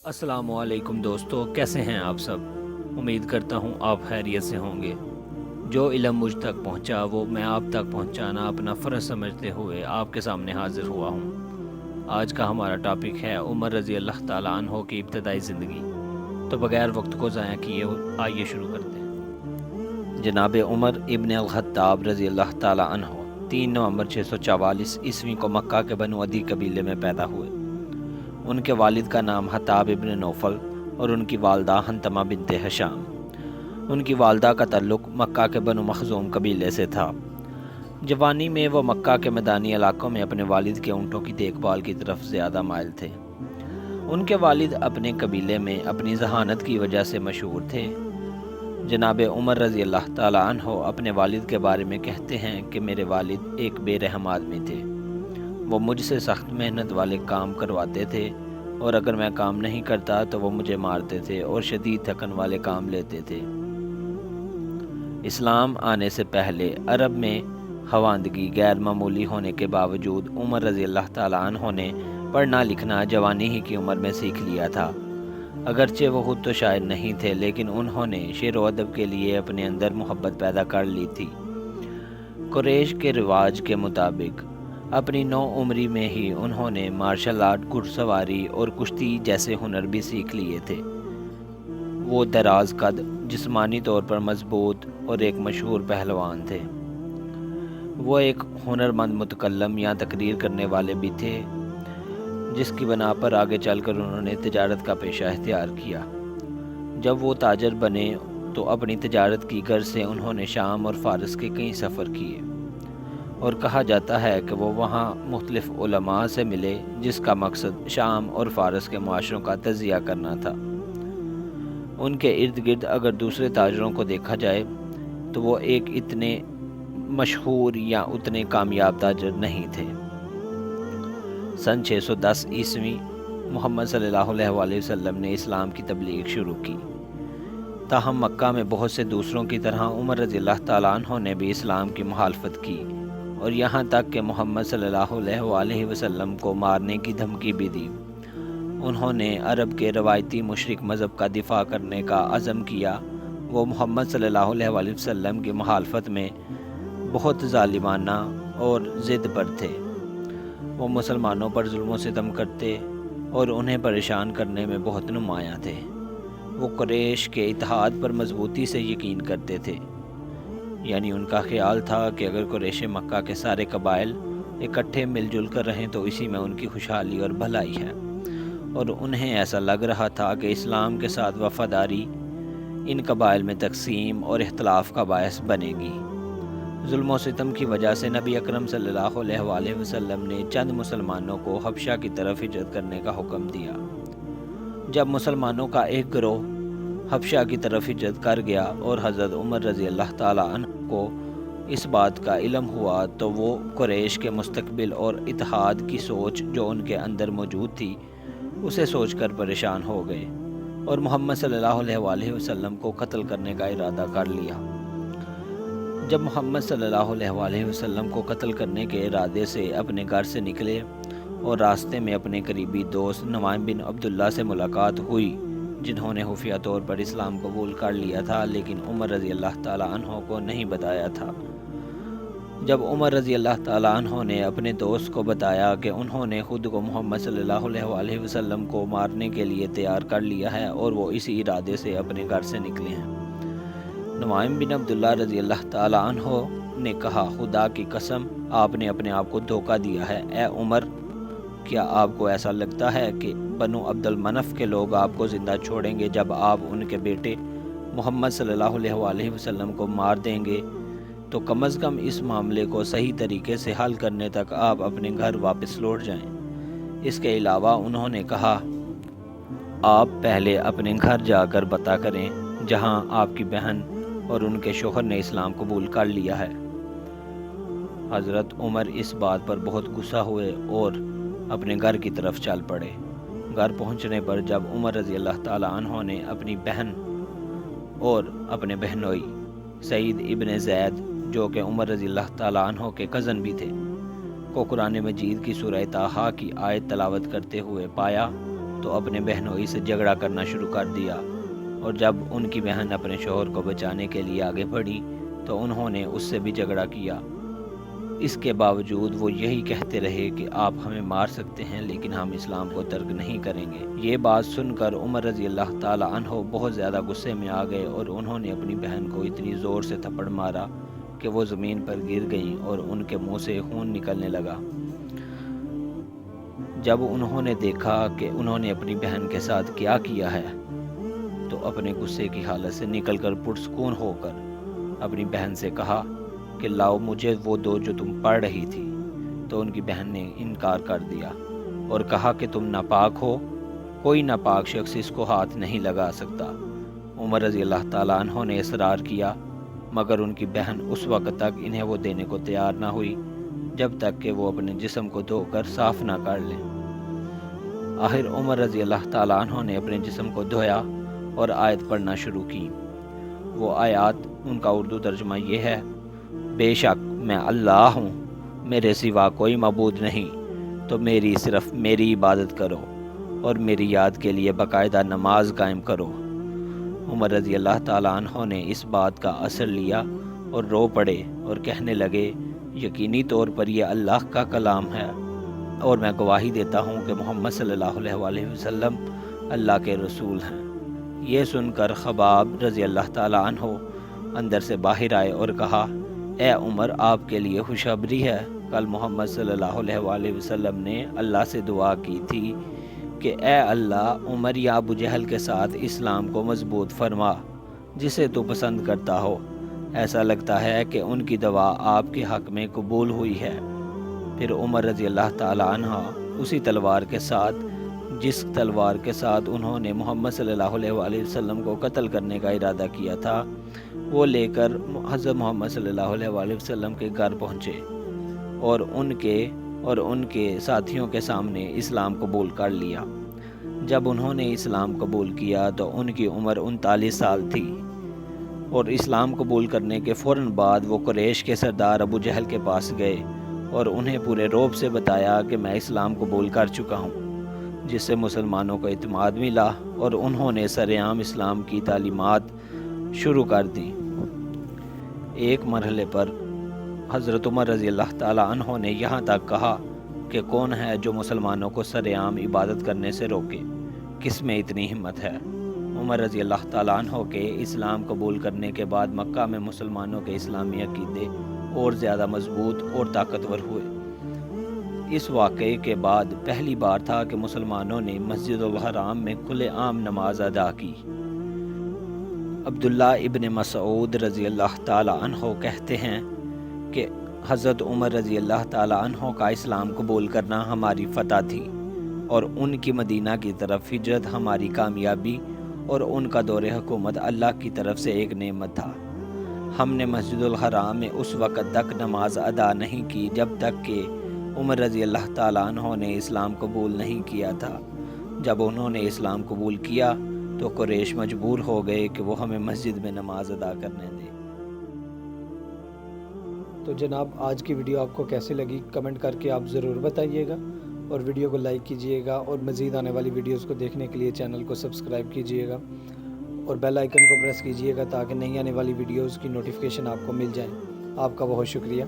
अस्सलाम वालेकुम दोस्तों, कैसे हैं आप सब। उम्मीद करता हूँ आप खैरियत से होंगे। जो इल्म मुझ तक पहुँचा वो मैं आप तक पहुँचाना अपना फ़र्ज़ समझते हुए आपके सामने हाज़िर हुआ हूँ। आज का हमारा टॉपिक है उमर रज़ी अल्लाह ताला अन्हो की इब्तदाई ज़िंदगी। तो बग़ैर वक्त को ज़ाया किए आइए शुरू करते हैं। जनाब उमर इब्न अल-ख़त्ताब रज़ी अल्लाह ताला अन्हो 3 नवंबर 644 ईस्वी को मक्का के बनु अदी कबीले में पैदा हुए। उनके वालिद का नाम हताब इब्न नौफल और उनकी वालदा हंतमा बिनते हशाम। उनकी वालदा का ताल्लुक़ मक्का के बनु मखज़ूम कबीले से था। जवानी में वो मक्का के मैदानी इलाकों में अपने वालिद के ऊँटों की देखभाल की तरफ ज़्यादा माइल थे। उनके वालिद अपने कबीले में अपनी जहानत की वजह से मशहूर थे। जनाब उमर रज़ी अल्लाह ताला अन्हो अपने वालिद के बारे में कहते हैं कि मेरे वालिद एक बेरहम आदमी थे। वो मुझसे सख्त मेहनत वाले काम करवाते थे और अगर मैं काम नहीं करता तो वो मुझे मारते थे और शदीद थकन वाले काम लेते थे। इस्लाम आने से पहले अरब में खवानदगी गैर मामूली होने के बावजूद उमर रज़ी अल्लाह ताला अन्हो ने पढ़ना लिखना जवानी ही की उम्र में सीख लिया था। अगरचे वो खुद तो शायर नहीं थे, लेकिन उन्होंने शेर व अदब के लिए अपने अंदर मोहब्बत पैदा कर ली थी। कुरैश के रिवाज के मुताबिक अपनी 9 उम्री में ही उन्होंने मार्शल आर्ट, घुड़सवारी और कुश्ती जैसे हुनर भी सीख लिए थे। वो दराज कद, जिस्मानी तौर पर मजबूत और एक मशहूर पहलवान थे। वो एक हुनरमंद मुतकल्लम या तकरीर करने वाले भी थे, जिसकी बना पर आगे चलकर उन्होंने तिजारत का पेशा इख्तियार किया। जब वो ताजर बने तो अपनी तिजारत की गर्ज से उन्होंने शाम और फ़ारस के कई सफ़र किए और कहा जाता है कि वो वहाँ मुख्तलिफ़ उलमा से मिले, जिसका मकसद शाम और फ़ारस के मुआशरों का तज़िया करना था। उनके इर्द गिर्द अगर दूसरे ताजरों को देखा जाए तो वो एक इतने मशहूर या उतने कामयाब ताजर नहीं थे। सन 610 ईस्वी मोहम्मद सल्लल्लाहु अलैहि वसल्लम ने इस्लाम की तबलीग शुरू की। ताहम मक्का में बहुत से दूसरों की तरह उमर रज़ी अल्लाह ताला अन्हो ने भी इस्लाम की मुखालफत की और यहाँ तक कि मोहम्मद सल्लल्लाहु अलैहि वसल्लम को मारने की धमकी भी दी। उन्होंने अरब के रवायती मुशरिक मज़हब का दिफा करने का अज़म किया। वो मोहम्मद सल्लल्लाहु अलैहि वसल्लम की मुखालफत में बहुत ज़ालिमाना और ज़िद पर थे। वो मुसलमानों पर जुल्म सितम करते और उन्हें परेशान करने में बहुत नुमायाँ थे। वो कुरैश के इत्तेहाद पर मजबूती से यकीन करते थे, यानी उनका ख्याल था कि अगर कुरैश मक्का के सारे कबाइल इकट्ठे मिलजुल कर रहें तो इसी में उनकी खुशहाली और भलाई है, और उन्हें ऐसा लग रहा था कि इस्लाम के साथ वफ़ादारी इन कबाइल में तकसीम और इख्तलाफ का बायस बनेगी। जुल्म सितम की वजह से नबी अकरम सल्लल्लाहु अलैहि वसल्लम ने चंद मुसलमानों को हबशा की तरफ हिजरत करने का हुक्म दिया। जब मुसलमानों का एक गिरोह हबशा की तरफ हिजरत कर गया और हज़रत उमर रज़ी अल्लाह ताला अन्हु को इस बात का इल्म हुआ तो वो कुरैश के मुस्तकबिल और इत्तेहाद की सोच जो उनके अंदर मौजूद थी उसे सोचकर परेशान हो गए और मोहम्मद सल्लल्लाहु अलैहि वसल्लम को कत्ल करने का इरादा कर लिया। जब मोहम्मद सल्लल्लाहु अलैहि वसल्लम को कत्ल करने के इरादे से अपने घर से निकले और रास्ते में अपने करीबी दोस्त नुआइम बिन अब्दुल्ला से मुलाकात हुई, जिन्होंने खुफिया तौर पर इस्लाम कबूल कर लिया था लेकिन उमर रज़ी अल्लाह ताला अन्हो को नहीं बताया था। जब उमर रज़ी अल्लाह ताला अन्हो ने अपने दोस्त को बताया कि उन्होंने खुद को मोहम्मद सल्लल्लाहु अलैहि वसल्लम को मारने के लिए तैयार कर लिया है और वो इसी इरादे से अपने घर से निकले हैं, नुआइम बिन अब्दुल्ला रज़ी अल्लाह ताला अन्हो ने कहा, खुदा की कसम आपने अपने आप को धोखा दिया है। ए उमर, क्या आपको ऐसा लगता है कि बनु अब्दुल मनफ के लोग आपको ज़िंदा छोड़ेंगे जब आप उनके बेटे मोहम्मद सल्लल्लाहु अलैहि वसल्लम को मार देंगे? तो कम अज़ कम इस मामले को सही तरीके से हल करने तक आप अपने घर वापस लौट जाएं। इसके अलावा उन्होंने कहा, आप पहले अपने घर जाकर पता करें जहां आपकी बहन और उनके शोहर ने इस्लाम कबूल कर लिया है। हज़रत उमर इस बात पर बहुत गुस्सा हुए और अपने घर की तरफ चल पड़े। घर पहुंचने पर जब उमर रज़ी अल्लाह ताला अन्हो ने अपनी बहन और अपने बहनोई सईद इब्न ज़ैद, जो कि उमर रज़ी अल्लाह ताला अन्हो के कज़न भी थे, को कुरान मजीद की सूरह ताहा की आयत तलावत करते हुए पाया تو اپنے بہنوئی سے جھگڑا کرنا شروع کر دیا، اور جب ان کی بہن اپنے شوہر کو بچانے کے لیے آگے بڑھی تو انہوں نے اس سے بھی جھگڑا کیا۔ اس کے باوجود وہ یہی کہتے رہے کہ آپ ہمیں مار سکتے ہیں لیکن ہم اسلام کو ترک نہیں کریں گے۔ یہ بات سن کر عمر رضی اللہ تعالی عنہ بہت زیادہ غصے میں آ گئے اور انہوں نے اپنی بہن کو اتنی زور سے تھپڑ مارا کہ وہ زمین پر گر گئیں اور ان کے منہ سے خون نکلنے لگا۔ جب انہوں نے دیکھا کہ انہوں نے اپنی بہن کے ساتھ کیا کیا ہے تو اپنے غصے کی حالت سے نکل کر پرسکون ہو کر اپنی بہن سے کہا کہ لاؤ مجھے وہ دو جو تم پڑھ رہی تھی۔ تو ان کی بہن نے انکار کر دیا اور کہا کہ تم ناپاک ہو، کوئی ناپاک شخص اس کو ہاتھ نہیں لگا سکتا۔ عمر رضی اللہ تعالیٰ عنہ نے اصرار کیا، مگر ان کی بہن اس وقت تک انہیں وہ دینے کو تیار نہ ہوئی جب تک کہ وہ اپنے جسم کو دھو کر صاف نہ کر لیں۔ آخر عمر رضی اللہ تعالیٰ عنہ نے اپنے جسم کو دھویا اور آیت پڑھنا شروع کی۔ وہ آیات، ان کا اردو ترجمہ یہ ہے: بے شک میں اللہ ہوں، میرے سوا کوئی معبود نہیں، تو صرف میری عبادت کرو اور میری یاد کے لیے باقاعدہ نماز قائم کرو۔ عمر رضی اللہ تعالیٰ عنہ نے اس بات کا اثر لیا اور رو پڑے اور کہنے لگے، یقینی طور پر یہ اللہ کا کلام ہے اور میں گواہی دیتا ہوں کہ محمد صلی اللہ علیہ وآلہ وسلم اللہ کے رسول ہیں۔ یہ سن کر خباب رضی اللہ تعالیٰ عنہ اندر سے باہر آئے اور کہا، اے عمر، آپ کے لیے خوشخبری ہے، کل محمد صلی اللہ علیہ وآلہ وسلم نے اللہ سے دعا کی تھی کہ اے اللہ، عمر یا ابو جہل کے ساتھ اسلام کو مضبوط فرما جسے تو پسند کرتا ہو۔ ایسا لگتا ہے کہ ان کی دعا آپ کے حق میں قبول ہوئی ہے۔ پھر عمر رضی اللہ تعالیٰ عنہ اسی تلوار کے ساتھ جس تلوار کے ساتھ انہوں نے محمد صلی اللہ علیہ وآلہ وسلم کو قتل کرنے کا ارادہ کیا تھا، وہ لے کر حضرت محمد صلی اللہ علیہ وآلہ وسلم کے گھر پہنچے اور ان کے ساتھیوں کے سامنے اسلام قبول کر لیا۔ جب انہوں نے اسلام قبول کیا تو ان کی عمر 39 سال تھی، اور اسلام قبول کرنے کے فوراً بعد وہ قریش کے سردار ابو جہل کے پاس گئے اور انہیں پورے رعب سے بتایا کہ میں اسلام قبول کر چکا ہوں، جس سے مسلمانوں کو اعتماد ملا اور انہوں نے سرعام اسلام کی تعلیمات شروع کر دیں۔ ایک مرحلے پر حضرت عمر رضی اللہ تعالیٰ عنہ نے یہاں تک کہا کہ کون ہے جو مسلمانوں کو سرعام عبادت کرنے سے روکے، کس میں اتنی ہمت ہے۔ عمر رضی اللہ تعالیٰ عنہ کے اسلام قبول کرنے کے بعد مکہ میں مسلمانوں کے اسلامی عقیدے اور زیادہ مضبوط اور طاقتور ہوئے۔ اس واقعے کے بعد پہلی بار تھا کہ مسلمانوں نے مسجد الحرام میں کھلے عام نماز ادا کی۔ عبداللہ ابن مسعود رضی اللہ تعالیٰ عنہ کہتے ہیں کہ حضرت عمر رضی اللہ تعالیٰ عنہ کا اسلام قبول کرنا ہماری فتح تھی، اور ان کی مدینہ کی طرف ہجرت ہماری کامیابی اور ان کا دور حکومت اللہ کی طرف سے ایک نعمت تھا۔ ہم نے مسجد الحرام میں اس وقت تک نماز ادا نہیں کی جب تک کہ عمر رضی اللہ تعالیٰ عنہ نے اسلام قبول نہیں کیا تھا۔ جب انہوں نے اسلام قبول کیا تو قریش مجبور ہو گئے کہ وہ ہمیں مسجد میں نماز ادا کرنے دیں۔ تو جناب، آج کی ویڈیو آپ کو کیسی لگی کمنٹ کر کے آپ ضرور بتائیے گا، اور ویڈیو کو لائک کیجئے گا، اور مزید آنے والی ویڈیوز کو دیکھنے کے لیے چینل کو سبسکرائب کیجئے گا اور بیل آئیکن کو پریس کیجئے گا تاکہ نئی آنے والی ویڈیوز کی نوٹیفیکیشن آپ کو مل جائیں۔ آپ کا بہت شکریہ۔